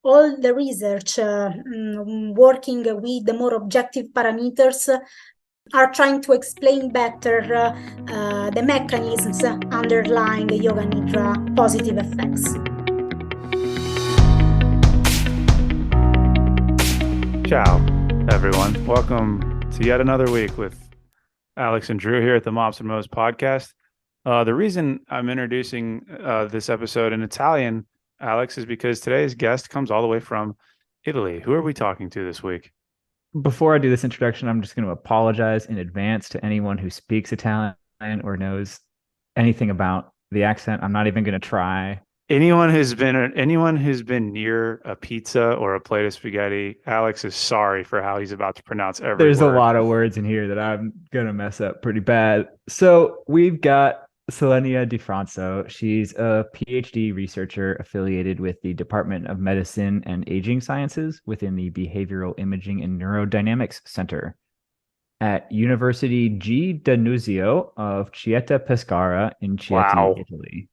all the research working with the more objective parameters are trying to explain better the mechanisms underlying Yoga Nidra positive effects. Ciao, everyone. Welcome to yet another week with Alex and Drew here at the Mops and Mo's podcast. The reason I'm introducing this episode in Italian, Alex, is because today's guest comes all the way from Italy. Who are we talking to this week? Before I do this introduction, I'm just going to apologize in advance to anyone who speaks Italian or knows anything about the accent. I'm not even going to try. Anyone who's been near a pizza or a plate of spaghetti, Alex is sorry for how he's about to pronounce every There's a word. lot of words in here that I'm going to mess up pretty bad. So we've got Selenia Di Fronso. She's a PhD researcher affiliated with the Department of Medicine and Aging Sciences within the Behavioral Imaging and Neurodynamics Center at University G. D'Annunzio of Città Pescara in Chieti, Wow. Italy.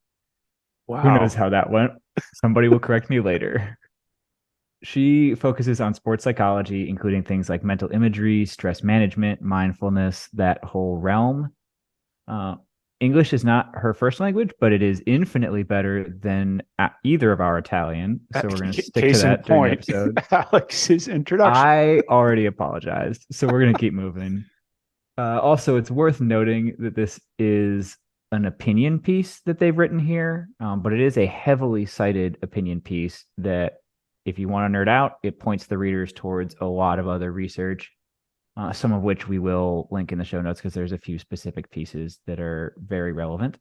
Wow. Who knows how that went? Somebody will correct me later. She focuses on sports psychology, including things like mental imagery, stress management, mindfulness, that whole realm. English is not her first language, but it is infinitely better than either of our Italian. So we're going to stick to that during the episode. Alex's introduction. I already apologized. So we're going to keep moving. Also, it's worth noting that this is an opinion piece that they've written here, but it is a heavily cited opinion piece that, if you want to nerd out, it points the readers towards a lot of other research, some of which we will link in the show notes because there's a few specific pieces that are very relevant.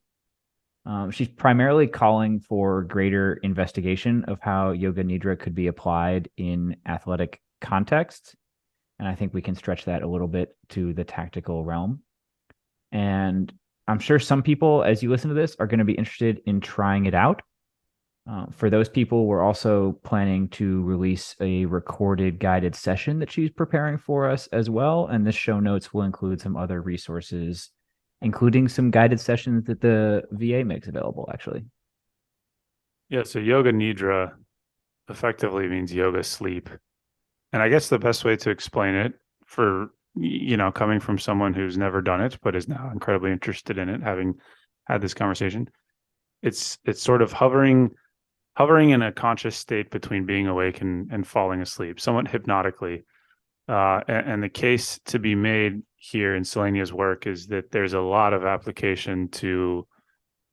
She's primarily calling for greater investigation of how Yoga Nidra could be applied in athletic contexts. And I think we can stretch that a little bit to the tactical realm. And I'm sure some people, as you listen to this, are going to be interested in trying it out. For those people, we're also planning to release a recorded guided session that she's preparing for us as well. And the show notes will include some other resources, including some guided sessions that the VA makes available, actually. Yeah, so Yoga Nidra effectively means yoga sleep. And I guess the best way to explain it for, coming from someone who's never done it, but is now incredibly interested in it, having had this conversation, it's sort of hovering in a conscious state between being awake and falling asleep, somewhat hypnotically. And the case to be made here in Selenia's work is that there's a lot of application to,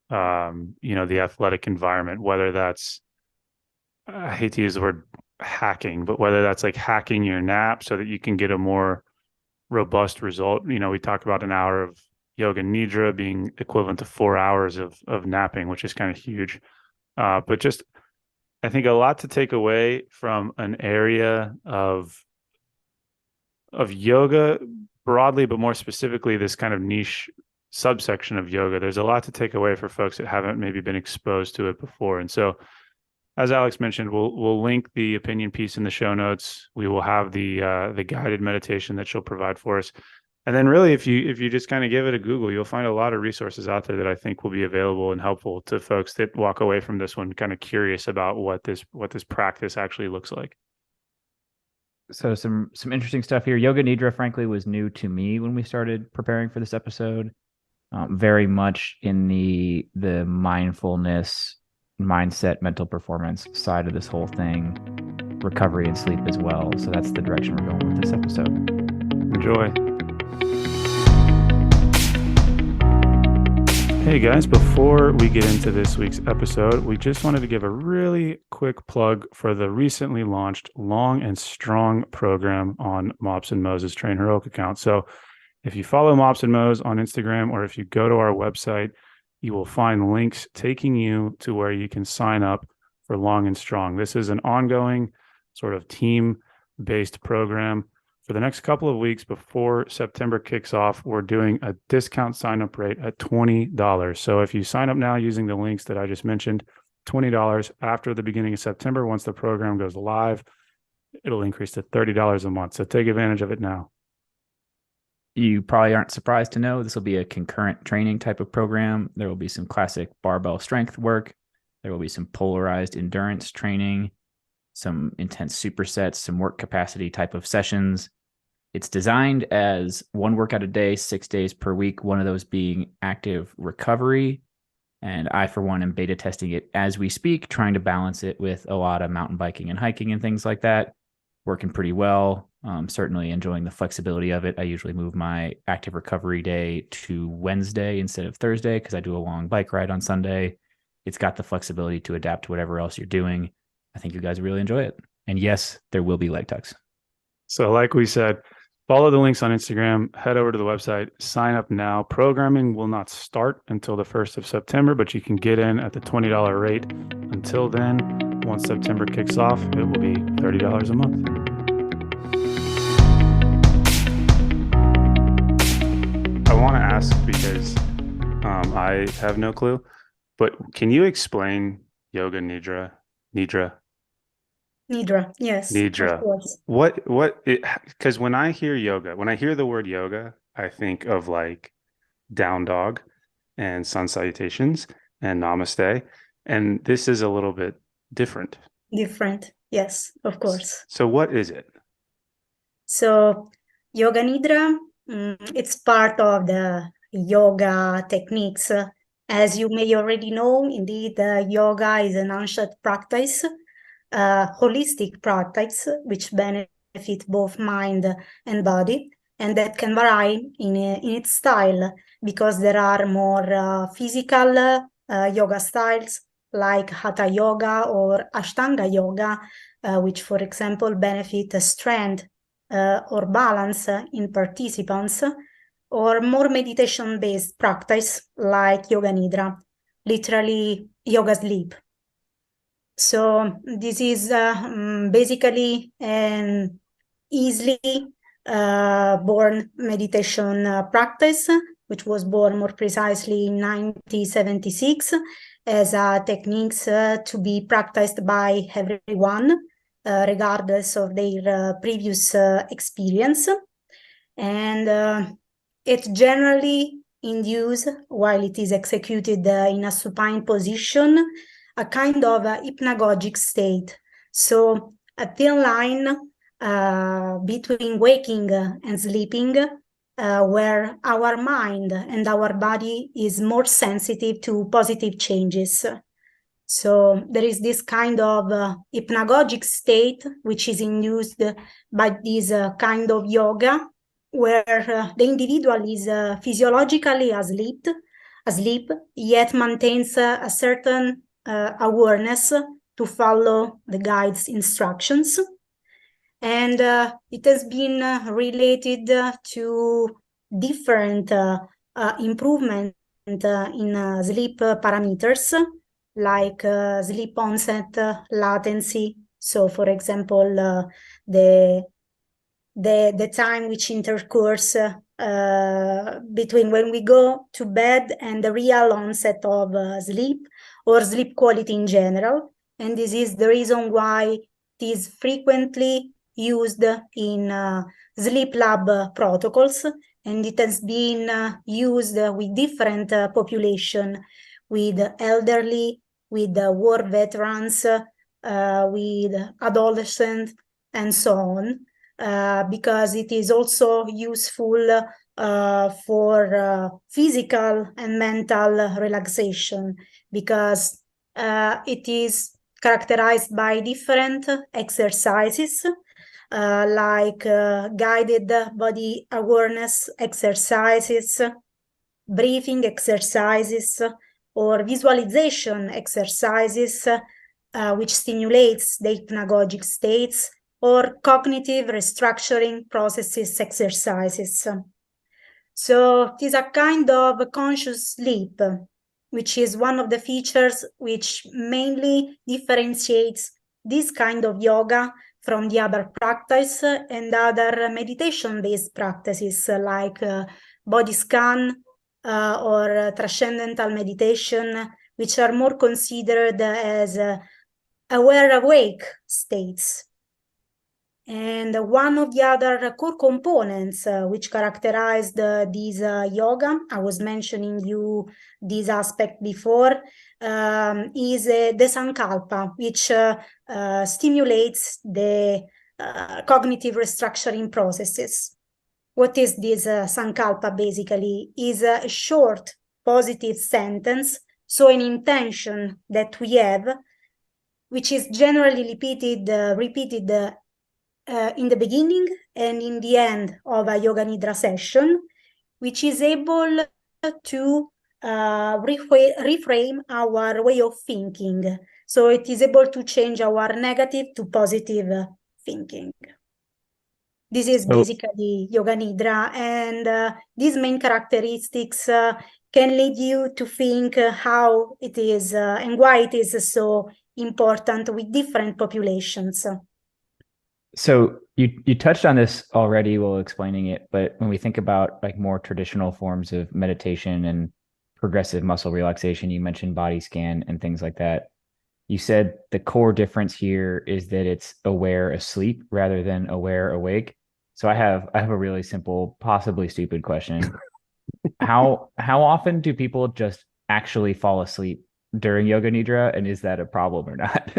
the athletic environment, whether that's, I hate to use the word hacking, but whether that's like hacking your nap so that you can get a more robust result. We talk about an hour of Yoga Nidra being equivalent to 4 hours of napping, which is kind of huge. But just, I think a lot to take away from an area of yoga broadly, but more specifically, this kind of niche subsection of yoga. There's a lot to take away for folks that haven't maybe been exposed to it before. And so, as Alex mentioned, we'll link the opinion piece in the show notes. We will have the guided meditation that she'll provide for us. And then really, if you just kind of give it a Google, you'll find a lot of resources out there that I think will be available and helpful to folks that walk away from this one kind of curious about what this practice actually looks like. So some interesting stuff here. Yoga Nidra, frankly, was new to me when we started preparing for this episode. Very much in the mindfulness, mindset, mental performance side of this whole thing, recovery and sleep as well. So that's the direction we're going with this episode. Enjoy. Hey guys, before we get into this week's episode, we just wanted to give a really quick plug for the recently launched Long and Strong program on Mops and Mo's Train Heroic account. So if you follow Mops and Mo's on Instagram, or if you go to our website, you will find links taking you to where you can sign up for Long and Strong. This is an ongoing sort of team-based program. For the next couple of weeks before September kicks off, we're doing a discount sign-up rate at $20. So if you sign up now using the links that I just mentioned, $20 after the beginning of September, once the program goes live, it'll increase to $30 a month. So take advantage of it now. You probably aren't surprised to know this will be a concurrent training type of program. There will be some classic barbell strength work. There will be some polarized endurance training, some intense supersets, some work capacity type of sessions. It's designed as 1 workout a day, 6 days per week, one of those being active recovery. And I, for one, am beta testing it as we speak, trying to balance it with a lot of mountain biking and hiking and things like that. Working pretty well. Certainly enjoying the flexibility of it. I usually move my active recovery day to Wednesday instead of Thursday because I do a long bike ride on Sunday. It's got the flexibility to adapt to whatever else you're doing. I think you guys really enjoy it. And yes, there will be leg tucks. So like we said, follow the links on Instagram, head over to the website, sign up now. Programming will not start until the 1st of September, but you can get in at the $20 rate. Until then, once September kicks off, it will be $30 a month. I want to ask because I have no clue, but can you explain Yoga Nidra? Nidra, yes. Nidra. Of course. Because when I hear yoga, when I hear the word yoga, I think of like down dog and sun salutations and namaste. And this is a little bit different. Different, yes, of course. So what is it? So Yoga Nidra, it's part of the yoga techniques. As you may already know, indeed, yoga is an ancient practice, holistic practice, which benefit both mind and body, and that can vary in its style, because there are more physical yoga styles like Hatha Yoga or Ashtanga Yoga, which, for example, benefit strength or balance in participants, or more meditation-based practice like Yoga Nidra, literally yoga sleep. So this is basically an easily born meditation practice, which was born more precisely in 1976 as a technique to be practiced by everyone, regardless of their previous experience. And it generally induces, while it is executed in a supine position, a kind of hypnagogic state. So a thin line between waking and sleeping, where our mind and our body is more sensitive to positive changes. So there is this kind of hypnagogic state which is induced by this kind of yoga, where the individual is physiologically asleep, yet maintains a certain awareness to follow the guide's instructions. And it has been related to different improvement in sleep parameters, like sleep onset, latency. So, for example, the time which intercourse between when we go to bed and the real onset of sleep, or sleep quality in general. And this is the reason why it is frequently used in sleep lab protocols, and it has been used with different population, with elderly, with war veterans, with adolescents, and so on. Because it is also useful for physical and mental relaxation, because it is characterized by different exercises, like guided body awareness exercises, breathing exercises, or visualization exercises, which stimulates the hypnagogic states, or cognitive restructuring processes exercises. So it is a kind of conscious sleep, which is one of the features which mainly differentiates this kind of yoga from the other practice and other meditation-based practices like body scan or transcendental meditation, which are more considered as aware-awake states. And one of the other core components which characterized this yoga, I was mentioning you this aspect before, is the sankalpa, which stimulates the cognitive restructuring processes. What is this sankalpa basically? Is a short positive sentence, so an intention that we have, which is generally repeated in the beginning and in the end of a Yoga Nidra session, which is able to reframe our way of thinking. So it is able to change our negative to positive thinking. This is basically Yoga Nidra, and these main characteristics can lead you to think how it is and why it is so important with different populations. So you touched on this already while explaining it, but when we think about like more traditional forms of meditation and progressive muscle relaxation, you mentioned body scan and things like that. You said the core difference here is that it's aware asleep rather than aware awake. So I have a really simple, possibly stupid question. How often do people just actually fall asleep during Yoga Nidra, and is that a problem or not?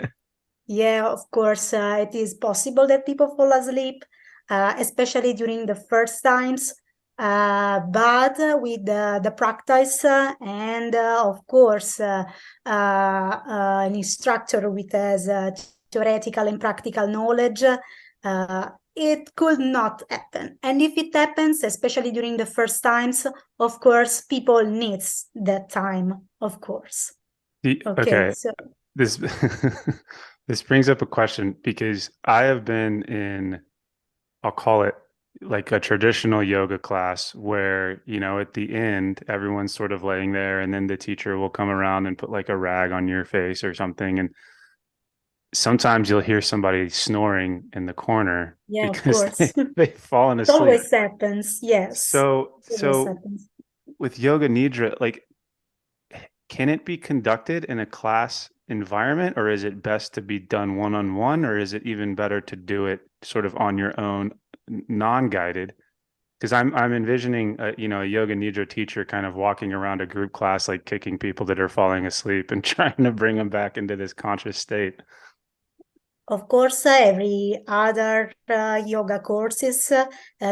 Yeah, of course, it is possible that people fall asleep, especially during the first times. But with the practice and, of course, an instructor with has theoretical and practical knowledge, it could not happen. And if it happens, especially during the first times, of course, people needs that time, of course. Okay. So This this brings up a question because I have been in, I'll call it like a traditional yoga class where, you know, at the end, everyone's sort of laying there and then the teacher will come around and put like a rag on your face or something. And sometimes you'll hear somebody snoring in the corner because they've fallen asleep. It always happens, yes. So with Yoga Nidra, like, can it be conducted in a class environment, or is it best to be done one-on-one, or is it even better to do it sort of on your own, non-guided? Because I'm envisioning a Yoga Nidra teacher kind of walking around a group class, like kicking people that are falling asleep and trying to bring them back into this conscious state. Of course, every other yoga courses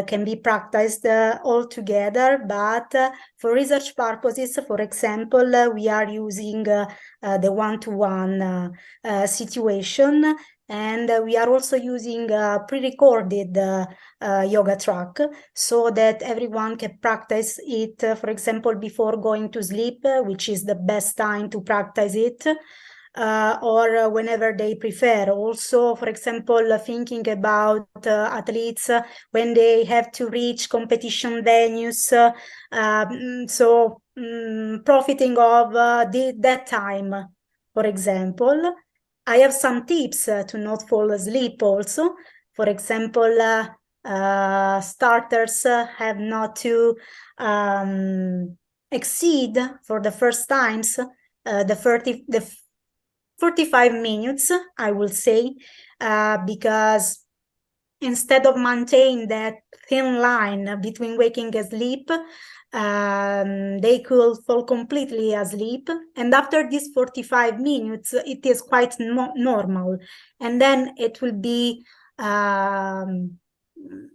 can be practiced all together, but for research purposes, for example, we are using the one-to-one situation, and we are also using a pre-recorded yoga track so that everyone can practice it, for example, before going to sleep, which is the best time to practice it. Or whenever they prefer. Also, for example, thinking about athletes when they have to reach competition venues. Profiting of that time, for example. I have some tips to not fall asleep also. For example, starters have not to exceed for the first times the 45 minutes, I will say, because instead of maintaining that thin line between waking and sleep, they could fall completely asleep. And after these 45 minutes, it is quite normal. And then it will be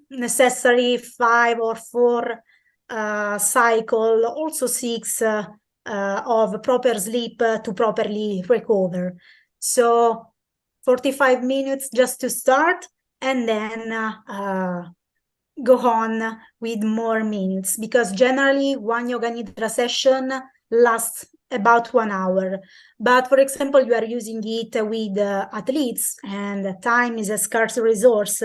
necessary 5 or 4 cycle, also 6 of proper sleep to properly recover. So 45 minutes just to start, and then go on with more minutes, because generally one Yoga Nidra session lasts about 1 hour. But for example, you are using it with athletes, and time is a scarce resource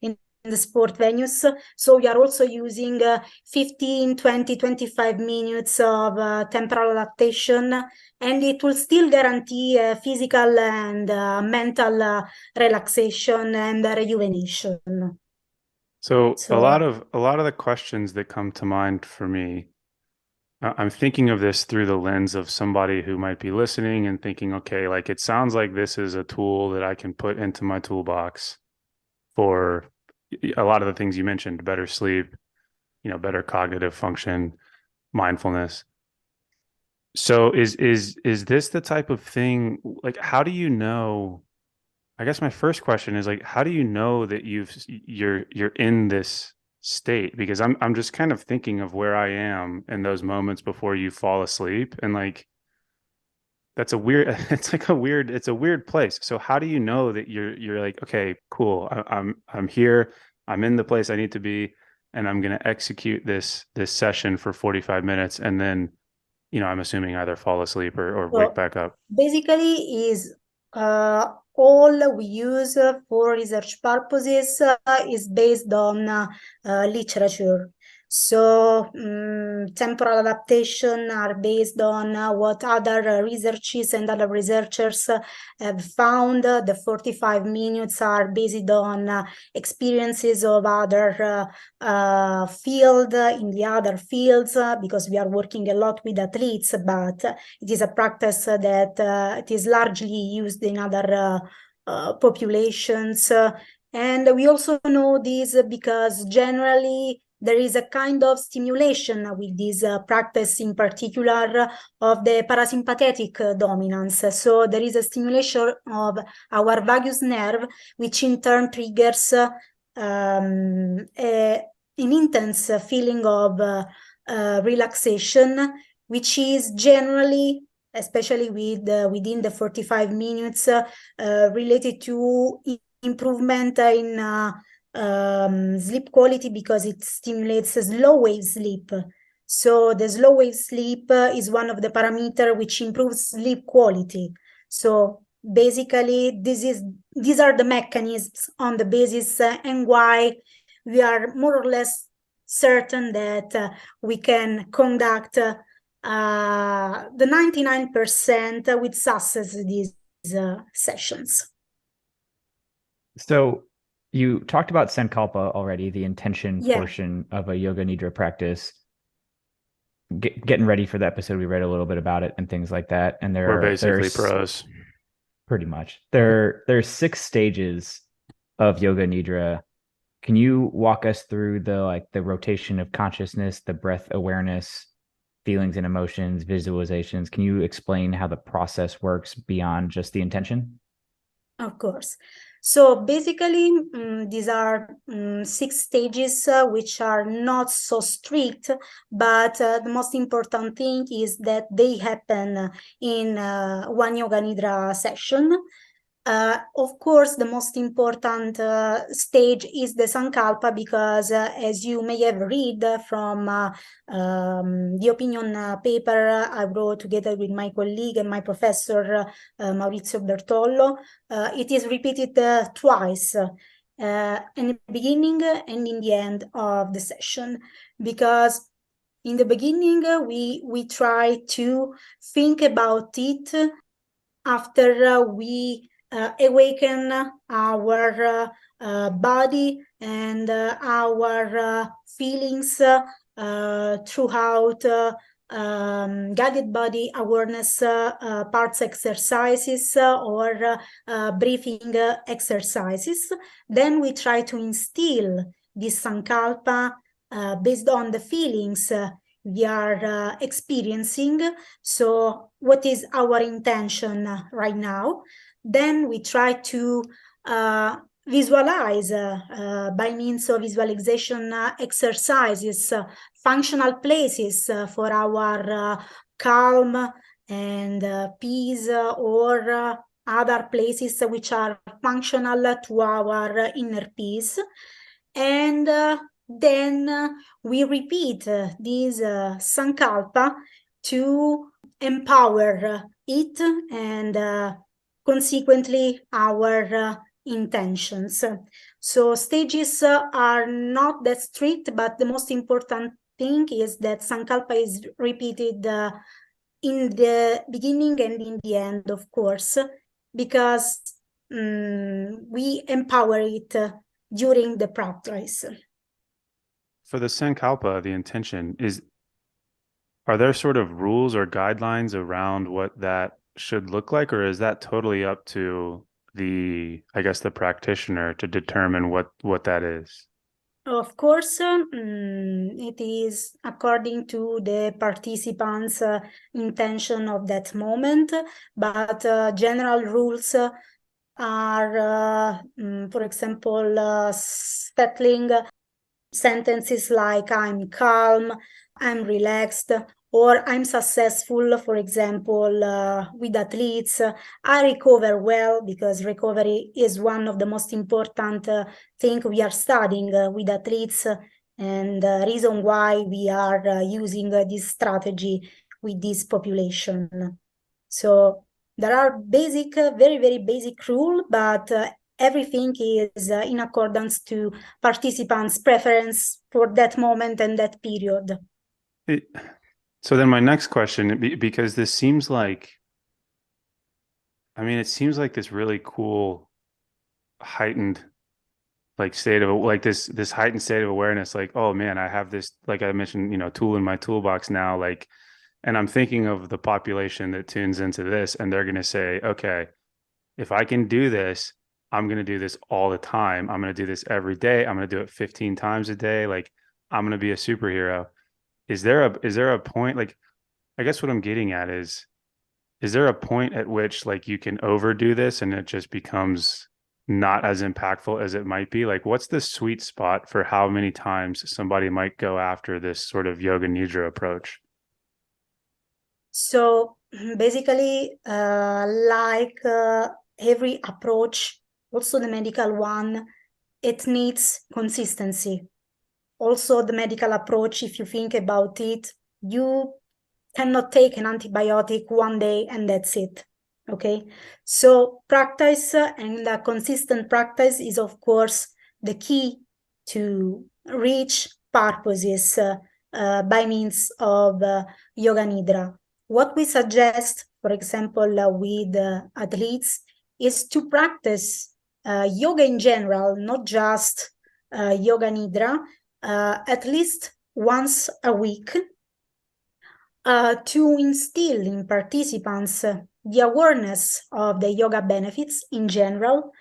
in the sport venues. So we are also using 15, 20, 25 minutes of temporal adaptation, and it will still guarantee physical and mental relaxation and rejuvenation. So a lot of the questions that come to mind for me, I'm thinking of this through the lens of somebody who might be listening and thinking, okay, like it sounds like this is a tool that I can put into my toolbox for a lot of the things you mentioned: better sleep, better cognitive function, mindfulness. So is this the type of thing, like, how do you know? I guess my first question is like, how do you know that you're in this state? Because I'm just kind of thinking of where I am in those moments before you fall asleep, and like that's a weird it's a weird place. So how do you know that you're like, okay, cool, I'm here, I'm in the place I need to be, and I'm going to execute this session for 45 minutes, and then, I'm assuming either fall asleep or wake So back up. basically is all we use for research purposes is based on literature. So temporal adaptation are based on what other researchers and other researchers have found. The 45 minutes are based on experiences of other field in the other fields, because we are working a lot with athletes, but it is a practice that it is largely used in other populations. And we also know this because generally there is a kind of stimulation with this practice, in particular of the parasympathetic dominance. So there is a stimulation of our vagus nerve, which in turn triggers an intense feeling of relaxation, which is generally, especially within the 45 minutes, related to improvement in sleep quality, because it stimulates slow wave sleep. So the slow wave sleep is one of the parameters which improves sleep quality. So basically, these are the mechanisms on the basis and why we are more or less certain that we can conduct the 99% with success these sessions. So you talked about Sankalpa already, the intention Yeah. portion of a Yoga Nidra practice. Getting ready for the episode, we read a little bit about it and things like that. And We're basically pros. pretty much. There's 6 stages of Yoga Nidra. Can you walk us through the rotation of consciousness, the breath awareness, feelings and emotions, visualizations? Can you explain how the process works beyond just the intention? Of course. So basically, these are 6 stages which are not so strict, but the most important thing is that they happen in one Yoga Nidra session. Of course, the most important stage is the Sankalpa, because as you may have read from the opinion paper I wrote together with my colleague and my professor Maurizio Bertollo, it is repeated twice, in the beginning and in the end of the session, because in the beginning we try to think about it after we awaken our body and our feelings throughout guided body awareness parts exercises or breathing exercises. Then we try to instill this sankalpa based on the feelings we are experiencing. So what is our intention right now? Then we try to visualize by means of visualization exercises, functional places for our calm and peace, or other places which are functional to our inner peace. And then we repeat this sankalpa to empower it and consequently our intentions. So stages are not that strict, but the most important thing is that sankalpa is repeated in the beginning and in the end, of course, because we empower it during the practice. For the Sankalpa, the intention are there sort of rules or guidelines around what that should look like, or is that totally up to the practitioner to determine what that is? Of course, it is according to the participants' intention of that moment, but general rules are, for example, settling sentences like I'm calm, I'm relaxed, or I'm successful, for example, with athletes. I recover well, because recovery is one of the most important things we are studying with athletes, and the reason why we are using this strategy with this population. So there are basic, very, very basic rule, but everything is in accordance to participants' preference for that moment and that period. So then my next question, because this seems like, I mean, it seems like this really cool, heightened, like state of like this heightened state of awareness. Like, oh man, I have this, like I mentioned, tool in my toolbox now. Like, and I'm thinking of the population that tunes into this, and they're going to say, okay, if I can do this, I'm going to do this all the time. I'm going to do this every day. I'm going to do it 15 times a day. Like, I'm going to be a superhero. Is there a point, like, I guess what I'm getting at is there a point at which like you can overdo this and it just becomes not as impactful as it might be? Like, what's the sweet spot for how many times somebody might go after this sort of yoga nidra approach? So basically, like every approach, also the medical one, it needs consistency. Also, the medical approach, if you think about it, you cannot take an antibiotic one day and that's it. Okay, so practice and consistent practice is, of course, the key to reach purposes by means of Yoga Nidra. What we suggest, for example, with athletes, is to practice yoga in general, not just Yoga Nidra, at least once a week, to instill in participants the awareness of the yoga benefits in general,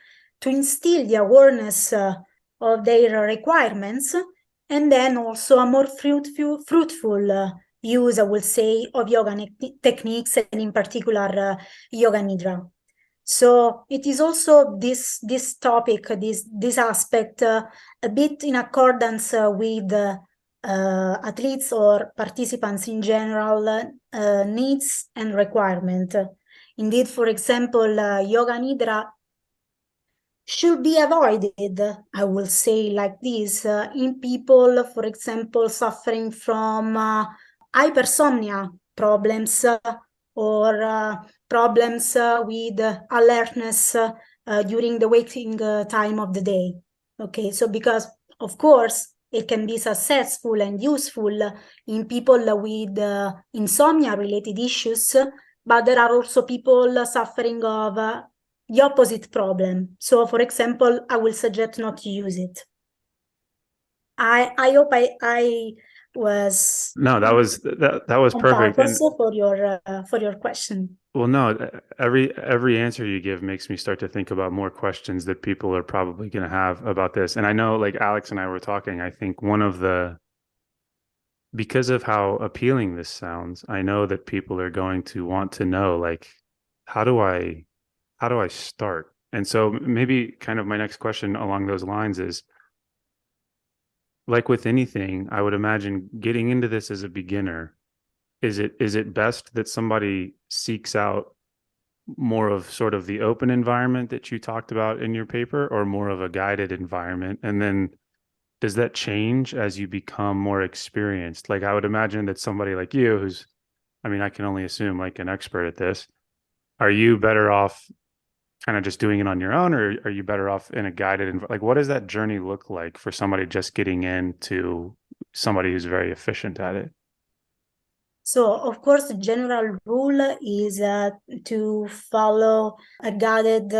to instill the awareness of their requirements, and then also a more fruitful use, I will say, of yoga techniques, and in particular Yoga Nidra. So it is also this topic, this aspect, a bit in accordance with athletes or participants in general needs and requirement. Indeed, for example, Yoga Nidra should be avoided, I will say like this, in people, for example, suffering from hypersomnia problems, or problems with alertness during the waking time of the day. Okay, so because, of course, it can be successful and useful in people with insomnia-related issues, but there are also people suffering of the opposite problem. So, for example, I will suggest not to use it. I hope I was No, that was perfect. And for your question. well, no, every answer you give makes me start to think about more questions that people are probably going to have about this. And I know, like Alex and I were talking, I think because of how appealing this sounds, I know that people are going to want to know, like, how do I start? And so maybe kind of my next question along those lines is, like with anything, I would imagine getting into this as a beginner, is it best that somebody seeks out more of sort of the open environment that you talked about in your paper, or more of a guided environment? And then does that change as you become more experienced? Like, I would imagine that somebody like you, who's, I mean, I can only assume, like an expert at this, are you better off kind of just doing it on your own, or are you better off in a guided environment? Like, what does that journey look like for somebody just getting into somebody who's very efficient at it? So, of course, the general rule is to follow a guided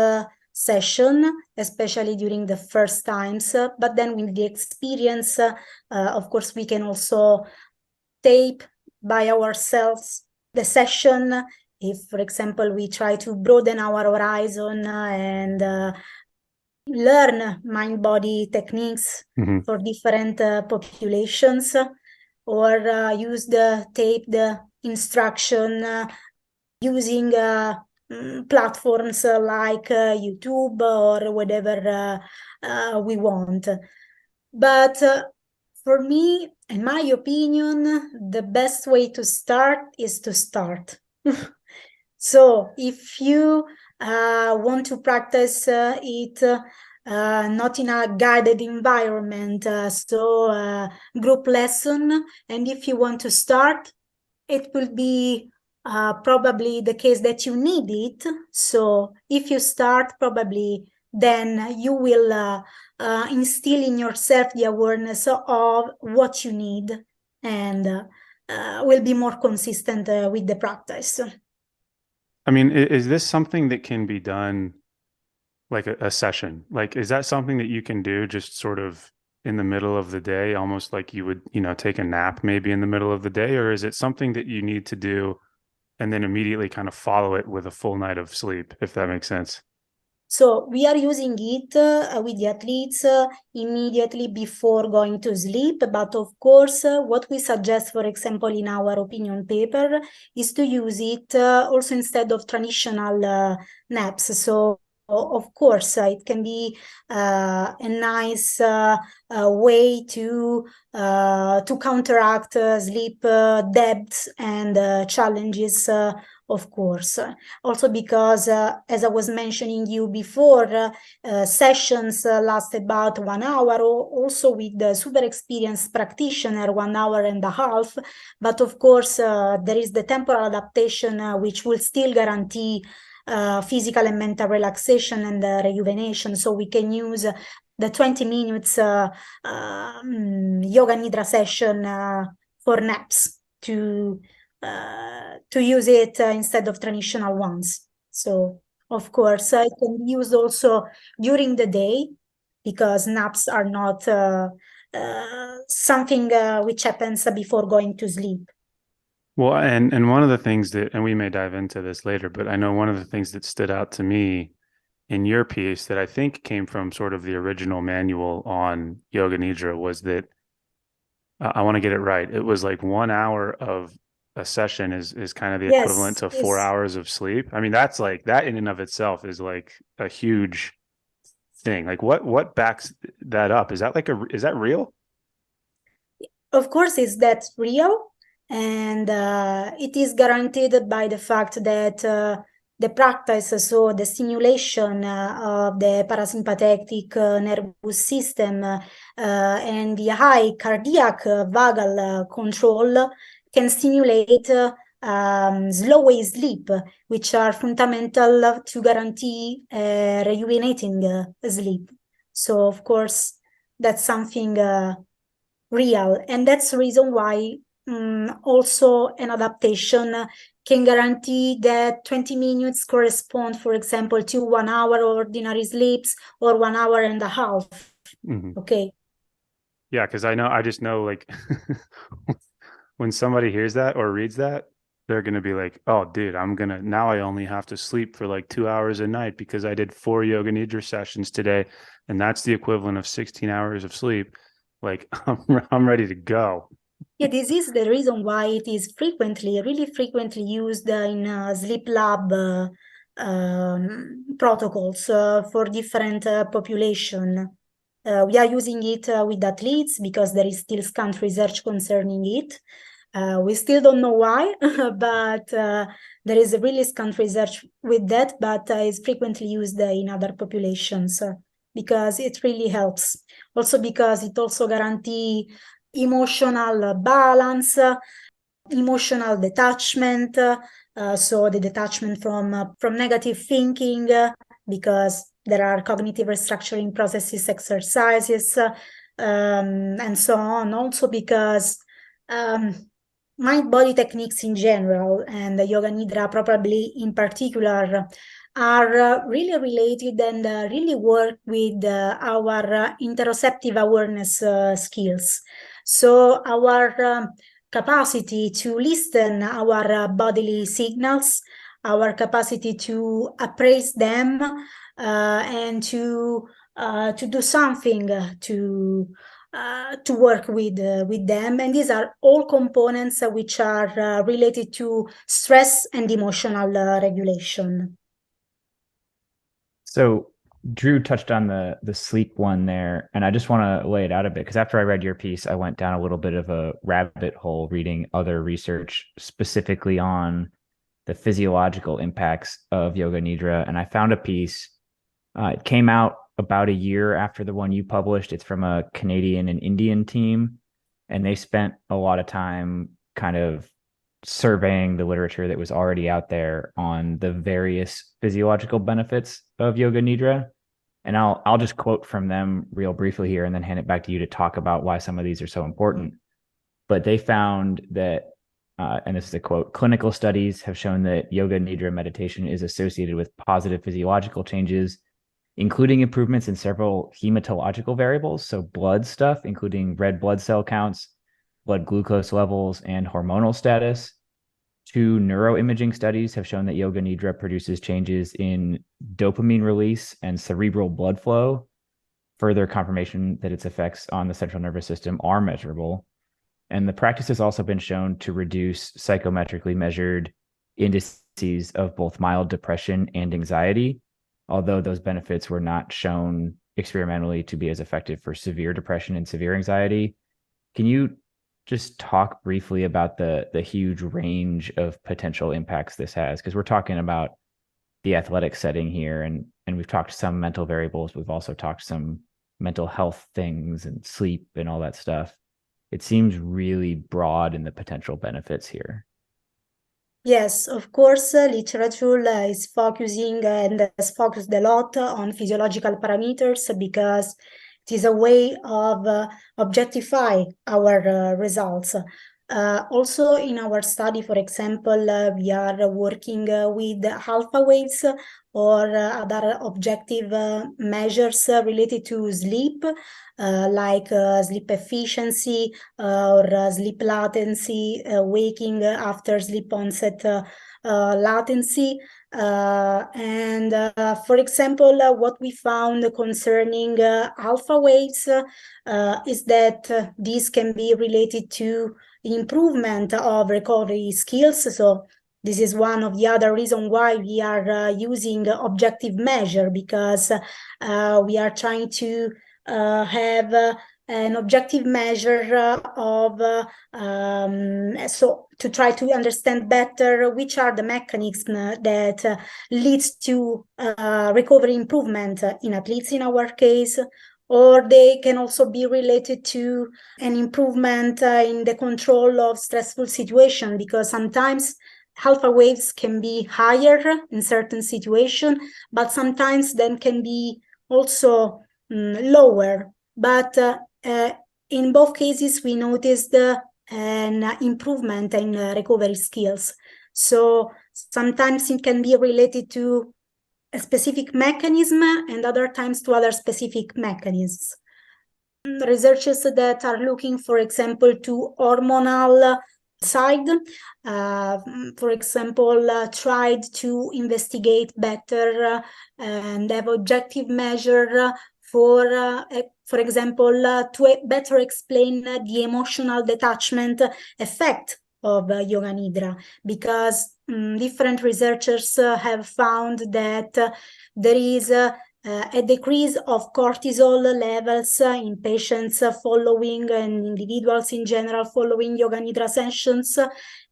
session, especially during the first times. But then with the experience, of course, we can also tape by ourselves the session. If, for example, we try to broaden our horizon and learn mind-body techniques Mhm. for different populations, or use the taped instruction using platforms like YouTube or whatever we want. But for me, in my opinion, the best way to start is to start. So if you want to practice it not in a guided environment, so group lesson, and if you want to start, it will be probably the case that you need it. So if you start, probably then you will instill in yourself the awareness of what you need, and will be more consistent with the practice. I mean, is this something that can be done like a session? Like, is that something that you can do just sort of in the middle of the day, almost like you would, take a nap maybe in the middle of the day? Or is it something that you need to do and then immediately kind of follow it with a full night of sleep, if that makes sense? So we are using it with the athletes immediately before going to sleep. But of course, what we suggest, for example, in our opinion paper, is to use it also instead of traditional naps. So of course, it can be a nice way to counteract sleep debts and challenges, of course. Also because, as I was mentioning you before, sessions last about 1 hour, also with the super experienced practitioner, 1 hour and a half. But of course, there is the temporal adaptation, which will still guarantee physical and mental relaxation and rejuvenation. So we can use the 20 minutes Yoga Nidra session for naps to use it instead of traditional ones. So of course, it can be used also during the day, because naps are not something which happens before going to sleep. Well, and one of the things that, and we may dive into this later, but I know one of the things that stood out to me in your piece that I think came from sort of the original manual on Yoga Nidra was that I want to get it right. It was like 1 hour of a session is kind of the equivalent Yes, to 4 hours of sleep. I mean, that's like that in and of itself is like a huge thing. Like what backs that up? Is that like is that real? of course, is that real? And it is guaranteed by the fact that the practice, so the stimulation of the parasympathetic nervous system and the high cardiac vagal control can stimulate slow wave sleep, which are fundamental to guarantee rejuvenating sleep. So, of course, that's something real, and that's the reason why also an adaptation can guarantee that 20 minutes correspond, for example, to 1 hour ordinary sleeps or 1 hour and a half. Mm-hmm. Okay. Yeah, because I just know like when somebody hears that or reads that, they're gonna be like, "Oh, dude, now I only have to sleep for like 2 hours a night because I did 4 Yoga Nidra sessions today, and that's the equivalent of 16 hours of sleep. Like I'm ready to go." Yeah, this is the reason why it is really frequently used in sleep lab protocols for different population. We are using it with athletes because there is still scant research concerning it. We still don't know why, but there is a really scant research with that, but it's frequently used in other populations because it really helps. Also because it also guarantees emotional balance, emotional detachment, so the detachment from negative thinking, because there are cognitive restructuring processes, exercises, and so on. Also because mind-body techniques in general, and the Yoga Nidra probably in particular, are really related and really work with our interoceptive awareness skills. So our capacity to listen our bodily signals, our capacity to appraise them, and to to do something to work with them. And these are all components which are related to stress and emotional regulation. So Drew touched on the sleep one there, and I just want to lay it out a bit because after I read your piece, I went down a little bit of a rabbit hole reading other research specifically on the physiological impacts of Yoga Nidra, and I found a piece. It came out about a year after the one you published. It's from a Canadian and Indian team, and they spent a lot of time kind of surveying the literature that was already out there on the various physiological benefits of Yoga Nidra. And I'll just quote from them real briefly here and then hand it back to you to talk about why some of these are so important. But they found that, and this is a quote, clinical studies have shown that Yoga Nidra meditation is associated with positive physiological changes, including improvements in several hematological variables. So blood stuff, including red blood cell counts, blood glucose levels, and hormonal status. 2 neuroimaging studies have shown that Yoga Nidra produces changes in dopamine release and cerebral blood flow, further confirmation that its effects on the central nervous system are measurable. And the practice has also been shown to reduce psychometrically measured indices of both mild depression and anxiety, although those benefits were not shown experimentally to be as effective for severe depression and severe anxiety. Can you just talk briefly about the huge range of potential impacts this has? Because we're talking about the athletic setting here, and we've talked some mental variables. We've also talked some mental health things and sleep and all that stuff. It seems really broad in the potential benefits here. Yes, of course, literature is focusing and has focused a lot on physiological parameters because it is a way of objectify our results. Also, in our study, for example, we are working with alpha waves or other objective measures related to sleep, like sleep efficiency or sleep latency, waking after sleep onset latency. And for example, what we found concerning alpha waves is that these can be related to improvement of recovery skills. So this is one of the other reasons why we are using objective measure, because we are trying to have an objective measure of so to try to understand better which are the mechanisms that leads to recovery improvement in athletes in our case, or they can also be related to an improvement in the control of stressful situation, because sometimes alpha waves can be higher in certain situations, but sometimes then can be also lower. But in both cases, we noticed an improvement in recovery skills. So sometimes it can be related to a specific mechanism and other times to other specific mechanisms. Researchers that are looking, for example, to hormonal side, for example, tried to investigate better and have objective measure for example, to better explain the emotional detachment effect of Yoga Nidra, because different researchers have found that there is a decrease of cortisol levels in patients following, and individuals in general following Yoga Nidra sessions,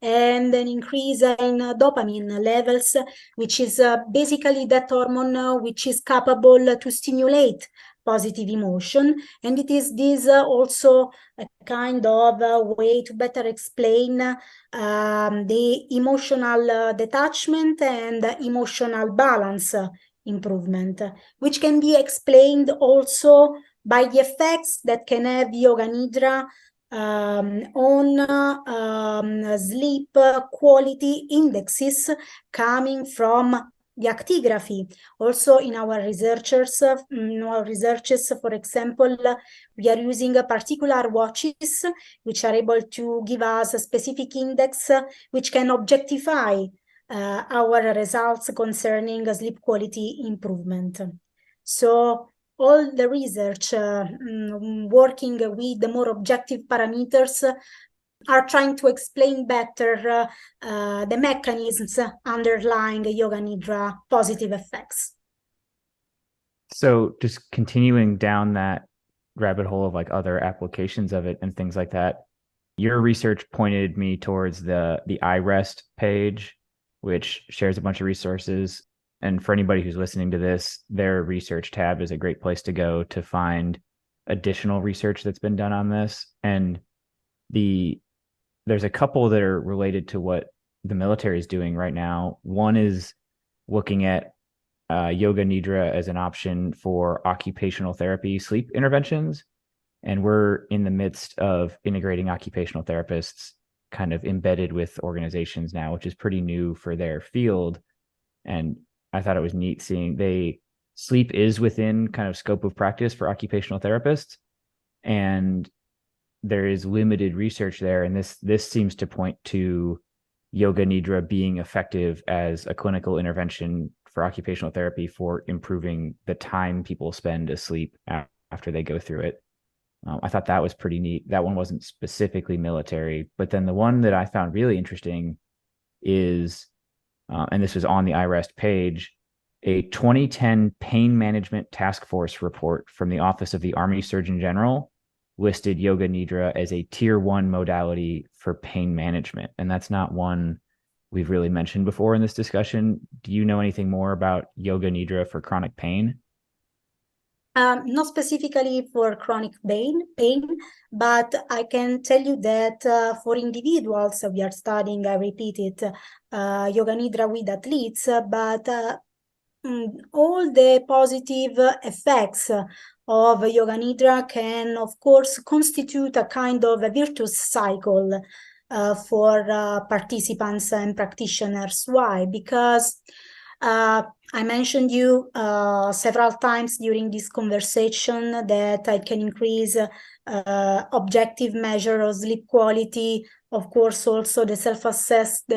and an increase in dopamine levels, which is basically that hormone which is capable to stimulate positive emotion. And it is this also a kind of way to better explain the emotional detachment and emotional balance improvement, which can be explained also by the effects that can have Yoga Nidra on sleep quality indexes coming from the actigraphy. Also in our researches, for example, we are using particular watches which are able to give us a specific index which can objectify our results concerning sleep quality improvement. So all the research working with the more objective parameters are trying to explain better the mechanisms underlying Yoga Nidra positive effects. So just continuing down that rabbit hole of like other applications of it and things like that, your research pointed me towards the iRest page, which shares a bunch of resources. And for anybody who's listening to this, their research tab is a great place to go to find additional research that's been done on this. And there's a couple that are related to what the military is doing right now. One is looking at Yoga Nidra as an option for occupational therapy sleep interventions. And we're in the midst of integrating occupational therapists kind of embedded with organizations now, which is pretty new for their field. And I thought it was neat seeing sleep is within kind of scope of practice for occupational therapists. And there is limited research there. And this seems to point to Yoga Nidra being effective as a clinical intervention for occupational therapy for improving the time people spend asleep after they go through it. I thought that was pretty neat. That one wasn't specifically military, but then the one that I found really interesting is, and this was on the iRest page, a 2010 pain management task force report from the Office of the Army Surgeon General listed Yoga Nidra as a tier 1 modality for pain management. And that's not one we've really mentioned before in this discussion. Do you know anything more about Yoga Nidra for chronic pain? Not specifically for chronic pain, but I can tell you that for individuals, we are studying, I repeat it, Yoga Nidra with athletes, but all the positive effects of Yoga Nidra can, of course, constitute a kind of a virtuous cycle for participants and practitioners. Why? Because I mentioned you several times during this conversation that I can increase objective measure of sleep quality, of course, also the self-assessed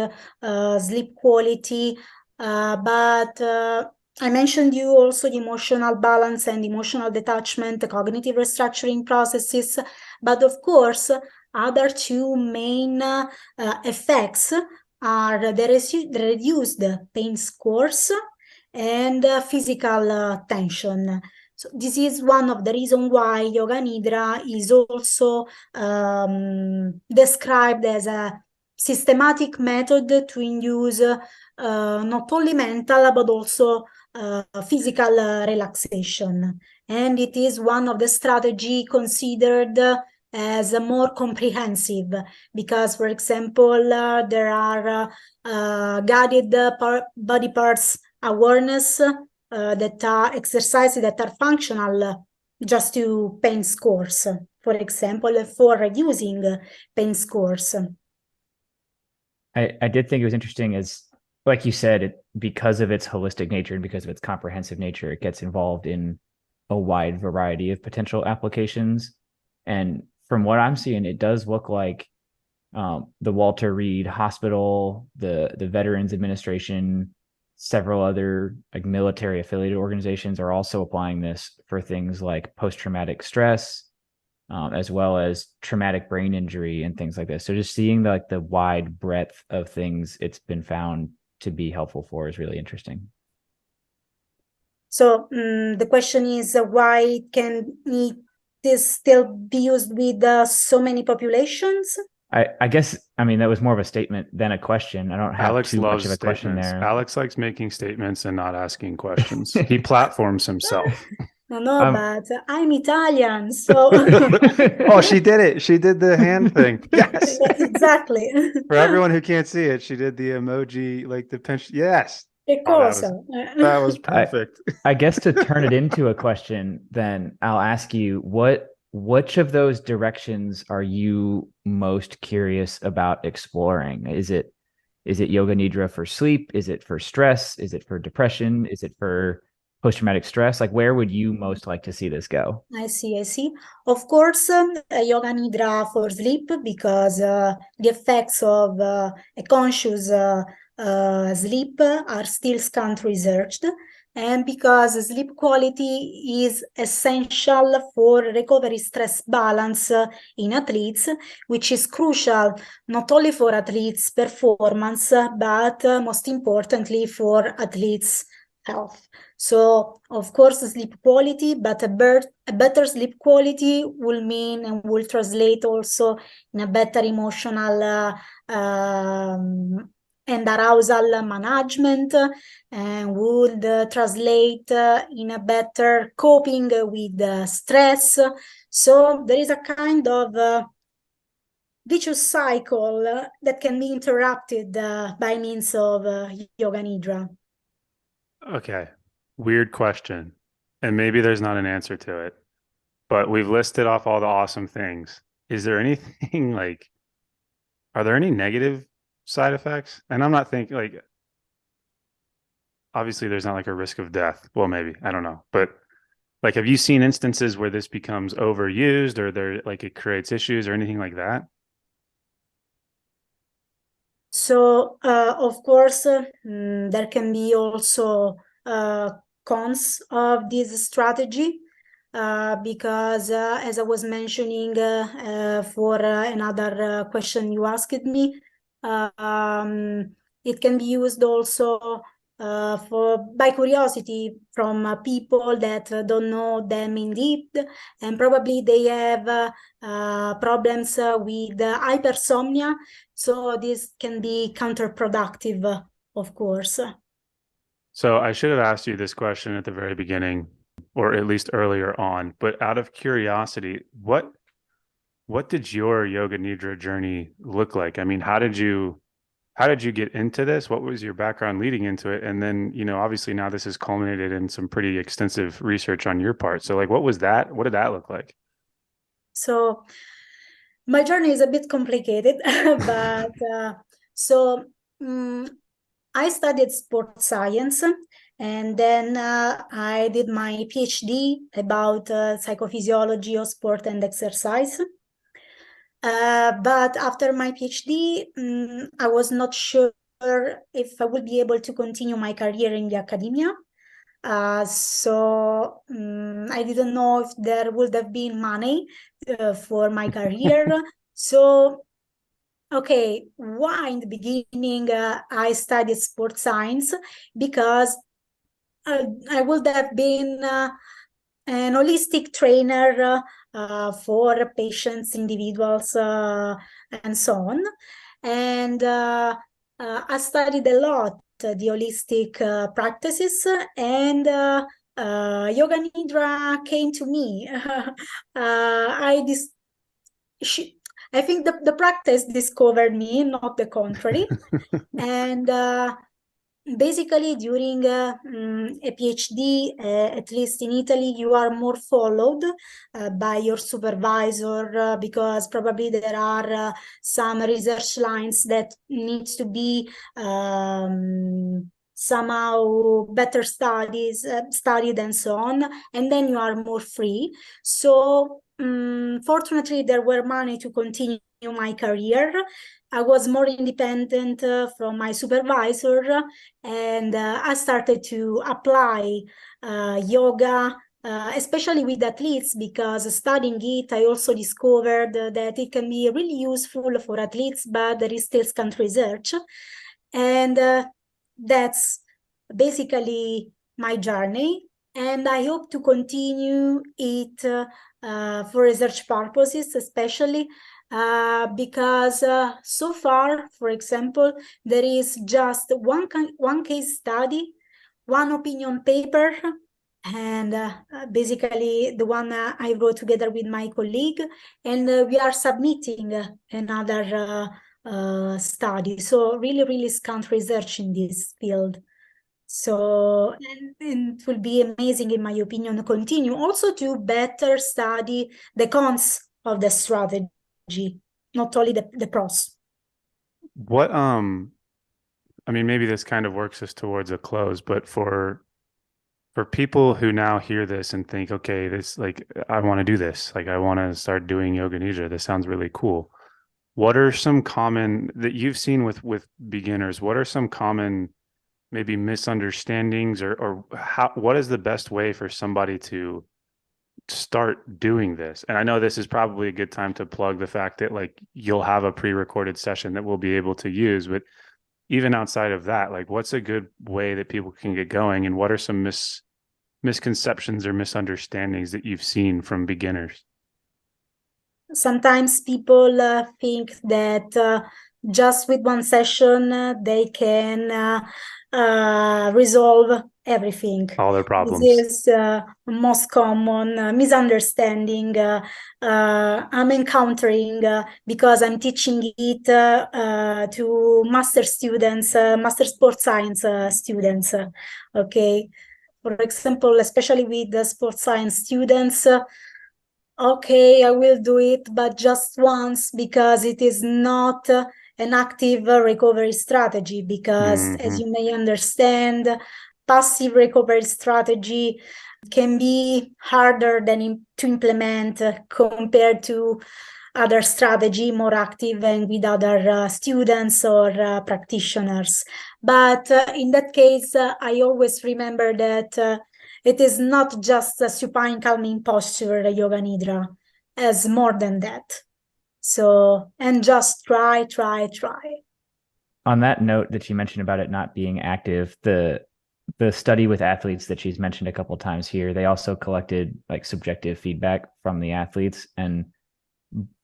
sleep quality, but I mentioned you also the emotional balance and emotional detachment, the cognitive restructuring processes, but of course, other two main effects are the reduced pain scores and physical tension. So this is one of the reasons why Yoga Nidra is also described as a systematic method to induce not only mental but also physical relaxation. And it is one of the strategies considered as more comprehensive because, for example, there are guided body parts awareness that are exercises that are functional just to pain scores, for example, for reducing pain scores. I did think it was interesting as, like you said, because of its holistic nature and because of its comprehensive nature, it gets involved in a wide variety of potential applications. And from what I'm seeing, it does look like the Walter Reed Hospital, the Veterans Administration, several other like military affiliated organizations are also applying this for things like post-traumatic stress, as well as traumatic brain injury and things like this. So just seeing the wide breadth of things it's been found to be helpful for is really interesting. So the question is why can this still be used with so many populations? I guess, I mean, that was more of a statement than a question. I don't have Alex too loves much of a question statements. there. Alex likes making statements and not asking questions. He platforms himself. No, but I'm Italian, so. Oh, she did it. She did the hand thing. Yes. Exactly. For everyone who can't see it, she did the emoji, like the pinch. Yes. Che Oh, cosa? that was perfect. I guess to turn it into a question, then I'll ask you, which of those directions are you most curious about exploring? Is it Yoga Nidra for sleep? Is it for stress? Is it for depression? Is it for post-traumatic stress? Like, where would you most like to see this go? I see. Of course, Yoga Nidra for sleep because the effects of a conscious sleep are still scant researched. and because sleep quality is essential for recovery stress balance in athletes, which is crucial not only for athletes' performance, but most importantly for athletes' health. So, of course, sleep quality, but a better sleep quality will mean and will translate also in a better emotional and arousal management, and would translate in a better coping with stress. So there is a kind of vicious cycle that can be interrupted by means of Yoga Nidra. Okay. Weird question. And maybe there's not an answer to it, but we've listed off all the awesome things. Is there anything like, are there any negative side effects? And I'm not thinking like, obviously there's not like a risk of death. Well, maybe, I don't know. But like, have you seen instances where this becomes overused or there like it creates issues or anything like that? So, of course, there can be also cons of this strategy because, as I was mentioning for another question you asked me, it can be used also by curiosity from people that don't know them in depth, and probably they have problems with hypersomnia. So this can be counterproductive, of course. So I should have asked you this question at the very beginning, or at least earlier on, but out of curiosity, what did your Yoga Nidra journey look like? I mean, how did you get into this? What was your background leading into it? And then, obviously now this has culminated in some pretty extensive research on your part. So like, what was that? What did that look like? So my journey is a bit complicated, but so I studied sports science, and then I did my PhD about psychophysiology of sport and exercise. But after my PhD, I was not sure if I would be able to continue my career in the academia. So I didn't know if there would have been money for my career. So, okay, why in the beginning I studied sports science? Because I would have been an holistic trainer for patients, individuals, and so on. And I studied a lot the holistic practices, and Yoga Nidra came to me. I think the practice discovered me, not the contrary. And basically, during a PhD, at least in Italy, you are more followed by your supervisor because probably there are some research lines that needs to be somehow better studied and so on, and then you are more free. So fortunately, there were money to continue my career. I was more independent from my supervisor, and I started to apply yoga, especially with athletes, because studying it, I also discovered that it can be really useful for athletes, but there is still scant research. And that's basically my journey. And I hope to continue it for research purposes, especially because so far, for example, there is just one case study, one opinion paper, and basically the one I wrote together with my colleague, and we are submitting another study. So really, really scant research in this field. So, and it will be amazing, in my opinion, to continue also to better study the cons of the strategy, not only the pros. What, I mean, maybe this kind of works us towards a close, but for people who now hear this and think, okay, this like I want to do this, like I want to start doing Yoga Nidra. This sounds really cool. What are some common that you've seen with beginners? What are some common maybe misunderstandings, or what is the best way for somebody to start doing this? And I know this is probably a good time to plug the fact that like you'll have a pre-recorded session that we'll be able to use, but even outside of that, like what's a good way that people can get going, and what are some misconceptions or misunderstandings that you've seen from beginners? Sometimes people think that just with one session they can resolve everything. All their This problems. is most common misunderstanding I'm encountering because I'm teaching it to master students, master sports science students. Okay, for example, especially with the sports science students. Okay, I will do it, but just once, because it is not an active recovery strategy. Because, as you may understand, passive recovery strategy can be harder to implement compared to other strategy, more active and with other students or practitioners. But in that case, I always remember that it is not just a supine calming posture, Yoga Nidra, as more than that. So, and just try. On that note that you mentioned about it not being active, the study with athletes that she's mentioned a couple times here, they also collected like subjective feedback from the athletes, and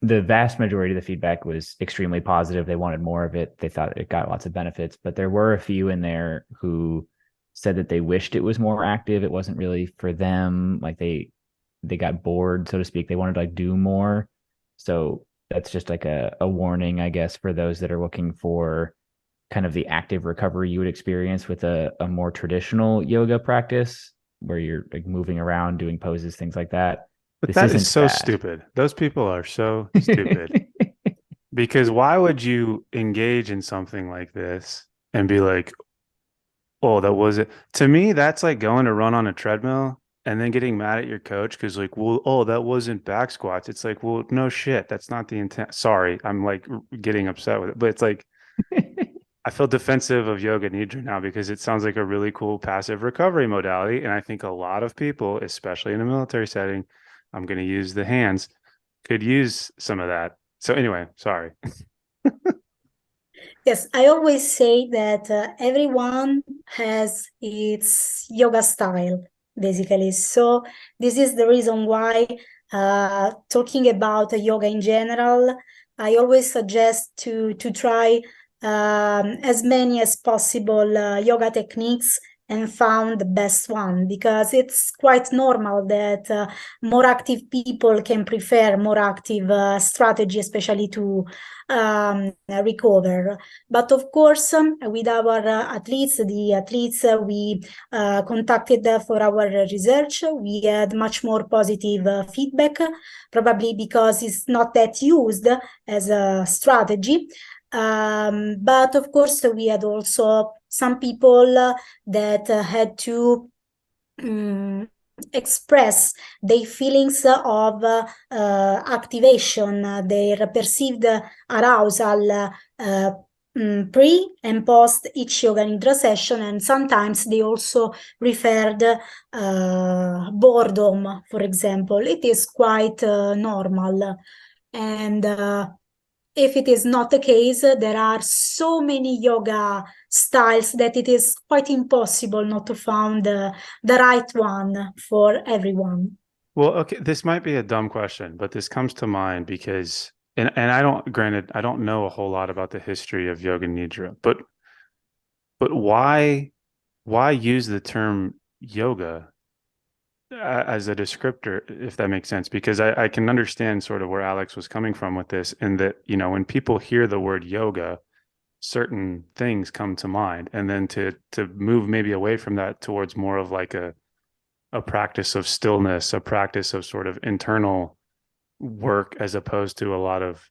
the vast majority of the feedback was extremely positive. They wanted more of it. They thought it got lots of benefits, but there were a few in there who said that they wished it was more active. It wasn't really for them. Like they got bored, so to speak. They wanted to like do more. So that's just like a warning, I guess, for those that are looking for kind of the active recovery you would experience with a more traditional yoga practice where you're like moving around, doing poses, things like that. But This that isn't is so that. stupid. Those people are so stupid. Because why would you engage in something like this and be like, oh, that was it? To me, that's like going to run on a treadmill and then getting mad at your coach because, like, well, oh, that wasn't back squats. It's like, well, no shit. That's not the intent. Sorry. I'm like getting upset with it. But it's like, I feel defensive of Yoga Nidra now because it sounds like a really cool passive recovery modality. And I think a lot of people, especially in a military setting, I'm going to use the hands, could use some of that. So anyway, sorry. Yes, I always say that everyone has its yoga style, basically. So this is the reason why talking about yoga in general, I always suggest to try as many as possible yoga techniques and found the best one, because it's quite normal that more active people can prefer more active strategy, especially to recover. But of course, with our athletes, the athletes we contacted for our research, we had much more positive feedback, probably because it's not that used as a strategy. But of course, we had also some people that had to express their feelings of activation, their perceived arousal pre and post each Yoga Nidra session, and sometimes they also referred boredom, for example. It is quite normal. And if it is not the case, there are so many yoga styles that it is quite impossible not to find the right one for everyone. Well, okay, this might be a dumb question, but this comes to mind because, and I don't, granted, I don't know a whole lot about the history of Yoga Nidra, but why use the term yoga as a descriptor, if that makes sense? Because I can understand sort of where Alex was coming from with this, and that, you know, when people hear the word yoga, certain things come to mind, and then to move maybe away from that towards more of like a practice of stillness, a practice of sort of internal work, as opposed to a lot of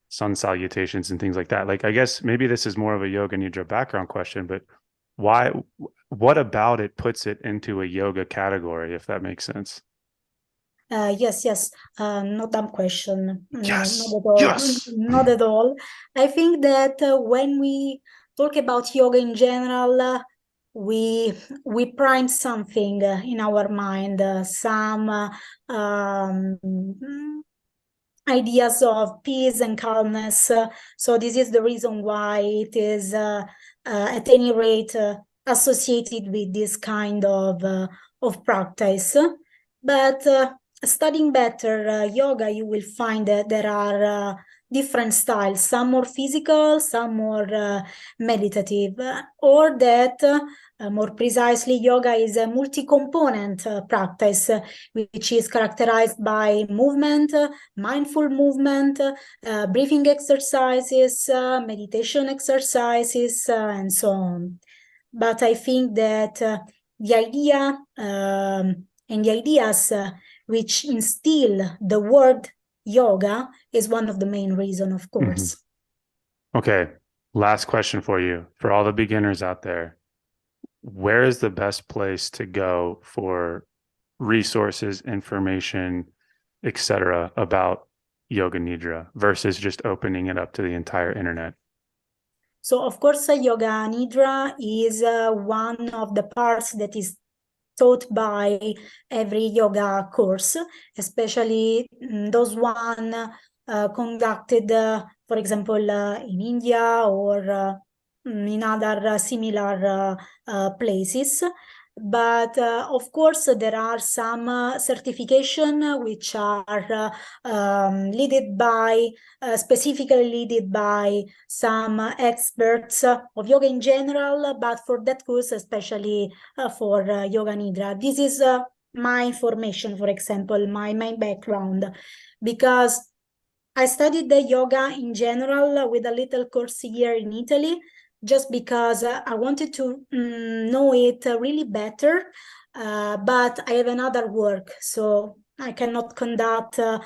sun salutations and things like that. Like, I guess maybe this is more of a Yoga Nidra background question, but what about it puts it into a yoga category, if that makes sense? Yes. No dumb question. No, Yes. not at all. Yes. Not at all. I think that when we talk about yoga in general, we prime something in our mind, some ideas of peace and calmness. So this is the reason why it is, at any rate, associated with this kind of practice. But studying better yoga, you will find that there are different styles, some more physical, some more meditative, or that more precisely, yoga is a multi-component practice, which is characterized by movement, mindful movement, breathing exercises, meditation exercises, and so on. But I think that the idea and the ideas which instill the word yoga is one of the main reasons, of course. Okay, last question for you. For all the beginners out there, where is the best place to go for resources, information, etc. about Yoga Nidra versus just opening it up to the entire internet? So, of course, Yoga Nidra is one of the parts that is taught by every yoga course, especially those one conducted, for example, in India or in other similar places. But of course, there are some certification which are led by, specifically led by some experts of yoga in general, but for that course, especially for Yoga Nidra. This is my information, for example, my background, because I studied the yoga in general with a little course here in Italy, just because I wanted to know it really better, but I have another work, so I cannot conduct the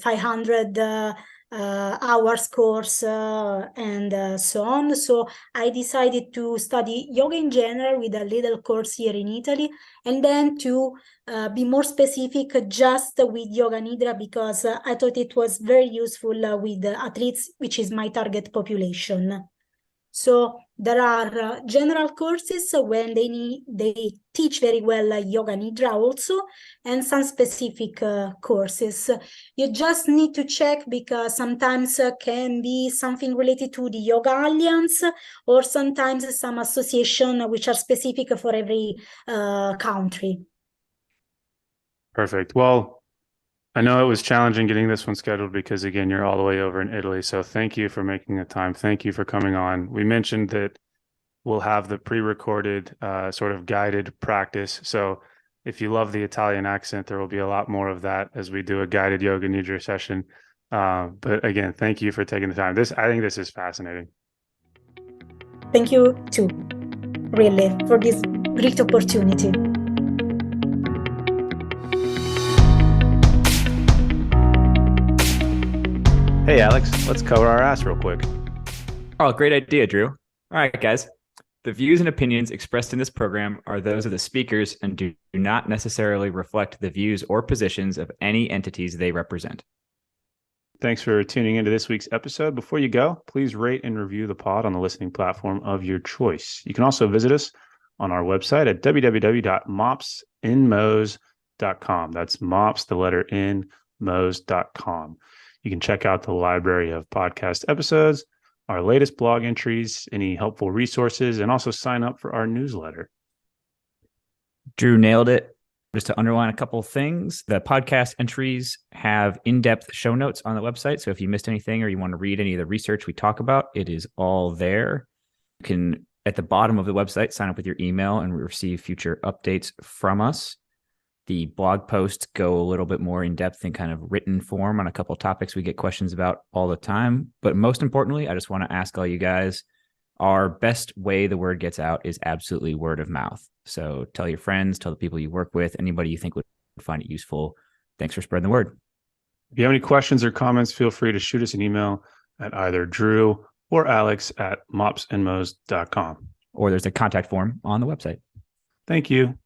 500 hours course and so on. So I decided to study yoga in general with a little course here in Italy, and then to be more specific just with Yoga Nidra, because I thought it was very useful with athletes, which is my target population. So there are general courses when they teach very well Yoga Nidra also, and some specific courses. You just need to check, because sometimes can be something related to the Yoga Alliance, or sometimes some association which are specific for every country. Perfect. Well, I know it was challenging getting this one scheduled because, again, you're all the way over in Italy. So thank you for making the time. Thank you for coming on. We mentioned that we'll have the pre-recorded sort of guided practice. So if you love the Italian accent, there will be a lot more of that as we do a guided Yoga Nidra session. But again, thank you for taking the time. I think this is fascinating. Thank you too, really, for this great opportunity. Hey, Alex, let's cover our ass real quick. Oh, great idea, Drew. All right, guys. The views and opinions expressed in this program are those of the speakers and do not necessarily reflect the views or positions of any entities they represent. Thanks for tuning into this week's episode. Before you go, please rate and review the pod on the listening platform of your choice. You can also visit us on our website at www.mopsinmos.com. That's mops, the letter N, mos.com. You can check out the library of podcast episodes, our latest blog entries, any helpful resources, and also sign up for our newsletter. Drew nailed it. Just to underline a couple of things, the podcast entries have in-depth show notes on the website. So if you missed anything or you want to read any of the research we talk about, it is all there. You can, at the bottom of the website, sign up with your email and receive future updates from us. The blog posts go a little bit more in depth in kind of written form on a couple of topics we get questions about all the time. But most importantly, I just want to ask all you guys, our best way the word gets out is absolutely word of mouth. So tell your friends, tell the people you work with, anybody you think would find it useful. Thanks for spreading the word. If you have any questions or comments, feel free to shoot us an email at either Drew or Alex at mopsinmos.com. Or there's a contact form on the website. Thank you.